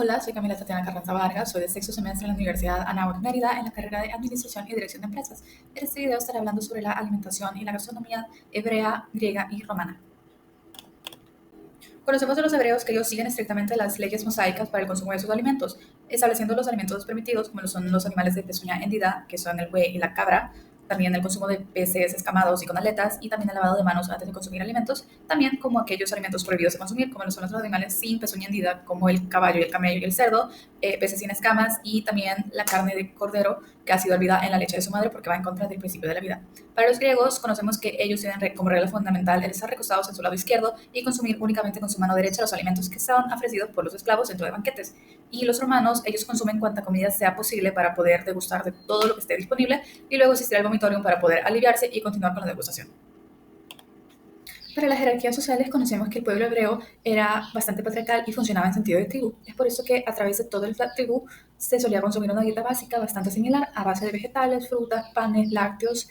Hola, soy Camila Tatiana Carranza Vargas, soy de sexto semestre en la Universidad Anáhuac Mérida en la carrera de Administración y Dirección de Empresas. En este video estaré hablando sobre la alimentación y la gastronomía hebrea, griega y romana. Conocemos de los hebreos que ellos siguen estrictamente las leyes mosaicas para el consumo de sus alimentos, estableciendo los alimentos permitidos como lo son los animales de pezuña hendida, que son el buey y la cabra, también el consumo de peces escamados y con aletas, y también el lavado de manos antes de consumir alimentos, también como aquellos alimentos prohibidos de consumir, como lo son los animales sin pezuña hendida, como el caballo y el camello y el cerdo, peces sin escamas, y también la carne de cordero que ha sido hervida en la leche de su madre porque va en contra del principio de la vida. Para los griegos, conocemos que ellos tienen como regla fundamental el estar recostados en su lado izquierdo y consumir únicamente con su mano derecha los alimentos que son ofrecidos por los esclavos dentro de banquetes. Y los romanos, ellos consumen cuanta comida sea posible para poder degustar de todo lo que esté disponible y luego asistir al vomitorium para poder aliviarse y continuar con la degustación. Para las jerarquías sociales conocemos que el pueblo hebreo era bastante patriarcal y funcionaba en sentido de tribu. Es por eso que a través de toda la tribu se solía consumir una dieta básica bastante similar a base de vegetales, frutas, panes, lácteos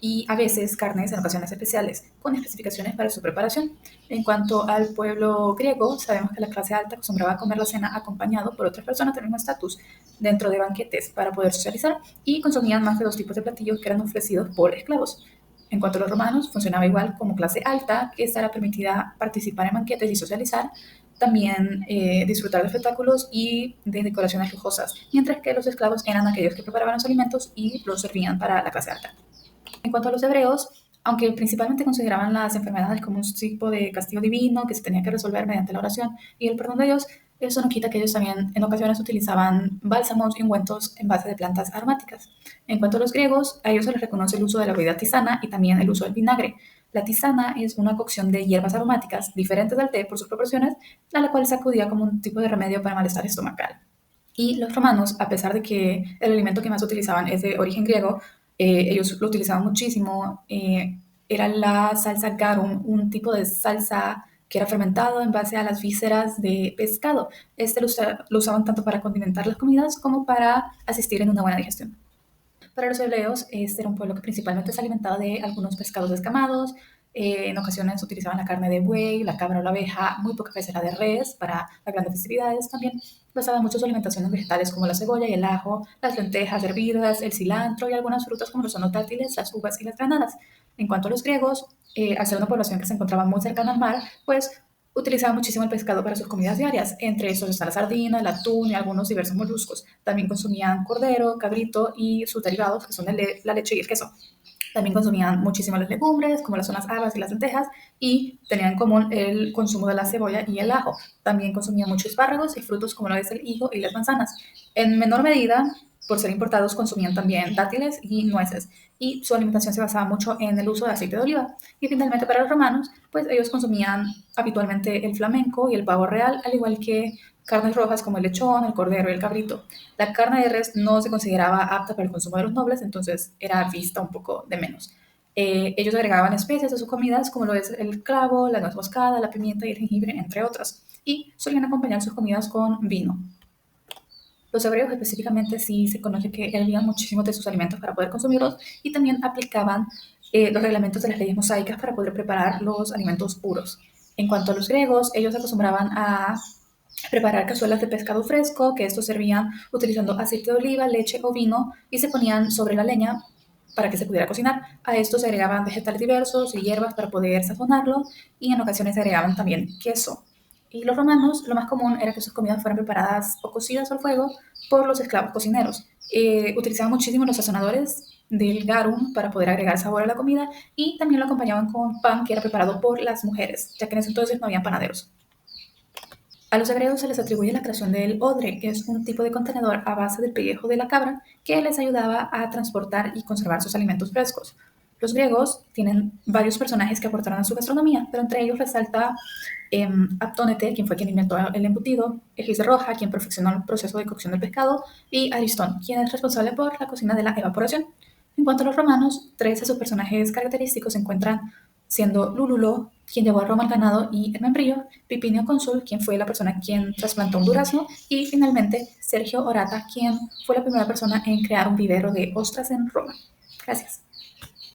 y a veces carnes en ocasiones especiales, con especificaciones para su preparación. En cuanto al pueblo griego, sabemos que la clase alta acostumbraba a comer la cena acompañado por otras personas del mismo estatus dentro de banquetes para poder socializar y consumían más de dos tipos de platillos que eran ofrecidos por esclavos. En cuanto a los romanos, funcionaba igual como clase alta, que estará permitida participar en banquetes y socializar, también disfrutar de espectáculos y de decoraciones lujosas, mientras que los esclavos eran aquellos que preparaban los alimentos y los servían para la clase alta. En cuanto a los hebreos, aunque principalmente consideraban las enfermedades como un tipo de castigo divino que se tenía que resolver mediante la oración y el perdón de Dios, eso no quita que ellos también en ocasiones utilizaban bálsamos y ungüentos en base de plantas aromáticas. En cuanto a los griegos, a ellos se les reconoce el uso de la bebida tisana y también el uso del vinagre. La tisana es una cocción de hierbas aromáticas diferentes del té por sus proporciones, a la cual se acudía como un tipo de remedio para malestar estomacal. Y los romanos, a pesar de que el alimento que más utilizaban es de origen griego, ellos lo utilizaban muchísimo. Era la salsa garum, un tipo de salsa que era fermentado en base a las vísceras de pescado. Este lo usaban tanto para condimentar las comidas como para asistir en una buena digestión. Para los hebreos, este era un pueblo que principalmente se alimentaba de algunos pescados escamados. En ocasiones utilizaban la carne de buey, la cabra o la oveja, muy pocas veces la de res para las grandes festividades. También basaban mucho su alimentación en vegetales como la cebolla y el ajo, las lentejas hervidas, el cilantro y algunas frutas como son los dátiles, las uvas y las granadas. En cuanto a los griegos, al ser una población que se encontraba muy cercana al mar, pues utilizaban muchísimo el pescado para sus comidas diarias. Entre esos está la sardina, el atún y algunos diversos moluscos. También consumían cordero, cabrito y sus derivados, que son la leche y el queso. También consumían muchísimas las legumbres, como son las habas y las lentejas, y tenían en común el consumo de la cebolla y el ajo. También consumían muchos espárragos y frutos como lo es el higo y las manzanas. En menor medida, por ser importados, consumían también dátiles y nueces, y su alimentación se basaba mucho en el uso de aceite de oliva. Y finalmente para los romanos, pues ellos consumían habitualmente el flamenco y el pavo real, al igual que carnes rojas como el lechón, el cordero y el cabrito. La carne de res no se consideraba apta para el consumo de los nobles, entonces era vista un poco de menos. Ellos agregaban especias a sus comidas, como lo es el clavo, la nuez moscada, la pimienta y el jengibre, entre otras, y solían acompañar sus comidas con vino. Los hebreos específicamente sí se conoce que hervían muchísimos de sus alimentos para poder consumirlos y también aplicaban los reglamentos de las leyes mosaicas para poder preparar los alimentos puros. En cuanto a los griegos, ellos acostumbraban a preparar cazuelas de pescado fresco, que estos servían utilizando aceite de oliva, leche o vino y se ponían sobre la leña para que se pudiera cocinar. A esto se agregaban vegetales diversos y hierbas para poder sazonarlo y en ocasiones se agregaban también queso. Y los romanos, lo más común era que sus comidas fueran preparadas o cocidas al fuego por los esclavos cocineros. Utilizaban muchísimo los sazonadores del garum para poder agregar sabor a la comida y también lo acompañaban con pan que era preparado por las mujeres, ya que en ese entonces no había panaderos. A los hebreos se les atribuye la creación del odre, que es un tipo de contenedor a base del pellejo de la cabra que les ayudaba a transportar y conservar sus alimentos frescos. Los griegos tienen varios personajes que aportaron a su gastronomía, pero entre ellos resalta Aptónete, quien fue quien inventó el embutido, Egis de Roja, quien perfeccionó el proceso de cocción del pescado, y Aristón, quien es responsable por la cocina de la evaporación. En cuanto a los romanos, tres de sus personajes característicos se encuentran siendo Lúlulo, quien llevó a Roma el ganado y el membrillo, Pipinio Cónsul, quien fue la persona quien trasplantó un durazno, y finalmente Sergio Orata, quien fue la primera persona en crear un vivero de ostras en Roma. Gracias.